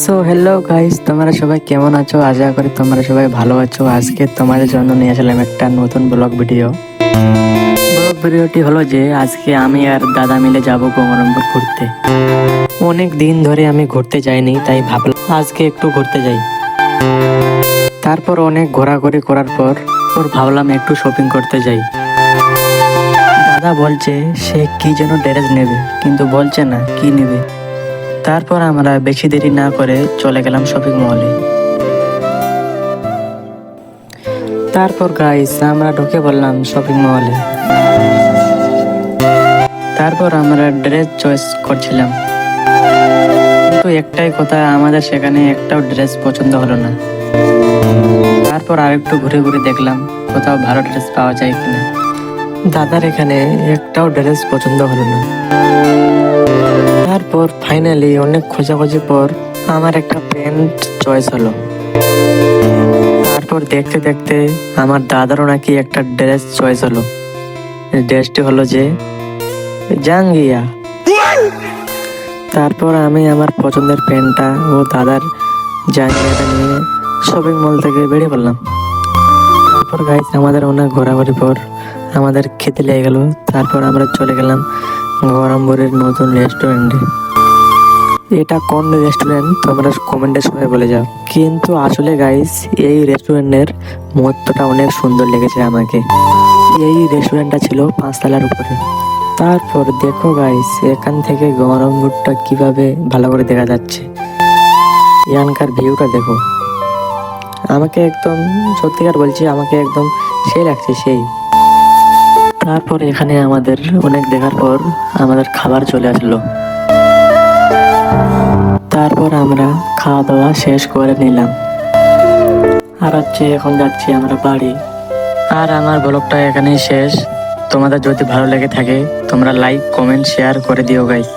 So hello guys, তোমরা সবাই কেমন আছো? আশা করি তোমরা সবাই ভালো আছো। আজকে তোমাদের জন্য নিয়ে আসলাম একটা নতুন ব্লগ ভিডিও। ব্লগ ভিডিওটি হলো যে আজকে আমি আর দাদা মিলে যাব গঙ্গারামপুর ঘুরতে। অনেক দিন ধরে আমি ঘুরতে যাইনি, তাই ভাবলাম আজকে একটু ঘুরতে যাই। তারপর অনেক ঘোরাঘুরি করার পর ভাবলাম একটু শপিং করতে যাই। দাদা বলছে সে কি যেন ড্রেস নেবে, কিন্তু বলছে না কি নেবে। তারপর আমরা বেশি দেরি না করে চলে গেলাম শপিং মলে। তারপর গাইস আমরা ঢুকে পড়লাম শপিং মলে। তারপর আমরা ড্রেস চয়েস করছিলাম, কিন্তু একটাই কথা, আমাদের সেখানে একটাও ড্রেস পছন্দ হলো না। তারপর আরেকটু ঘুরে ঘুরে দেখলাম কোথাও ভালো ড্রেস পাওয়া যায় কিনা। দাদার এখানে একটাও ড্রেস পছন্দ হলো না। তারপর ফাইনালি অনেক খোঁজাখুঁজি পর আমার একটা প্যান্ট চয়েস হলো। তারপর দেখতে দেখতে আমার দাদারও নাকি একটা ড্রেস চয়েস হলো। ড্রেসটি হলো যে জাঙ্গিয়া। তারপর আমি আমার পছন্দের প্যান্টটা ও দাদার জাঙ্গিয়াটা নিয়ে শপিং মল থেকে বেরিয়ে পড়লাম। তারপর গাইস আমাদের অনেক ঘোরাঘুরি পর আমাদের খেতে লেগে গেল। তারপর আমরা চলে গেলাম গরমপুরের নতুন রেস্টুরেন্টে। এটা কোন রেস্টুরেন্ট তোমরা কমেন্টে সবাই বলে যাও। কিন্তু আসলে গাইস এই রেস্টুরেন্টের মুহূর্তটা অনেক সুন্দর লেগেছে আমাকে। এই রেস্টুরেন্টটা ছিল 5 তলার উপরে। তারপর দেখো গাইস এখান থেকে গরমপুরটা কিভাবে ভালো করে দেখা যাচ্ছে। এখানকার ভিউটা দেখো, আমাকে একদম সত্যিকার বলছি, আমাকে একদম সেই লাগছে সেই। তারপর এখানে আমাদের অনেক দেখার পর আমাদের খাবার চলে আসলো। তারপর আমরা খাওয়া দাওয়া শেষ করে নিলাম আর এখন যাচ্ছি আমরা বাড়ি। আর আমার ব্লগটা এখানেই শেষ। তোমাদের যদি ভালো লেগে থাকে তোমরা লাইক কমেন্ট শেয়ার করে দিও গাইস।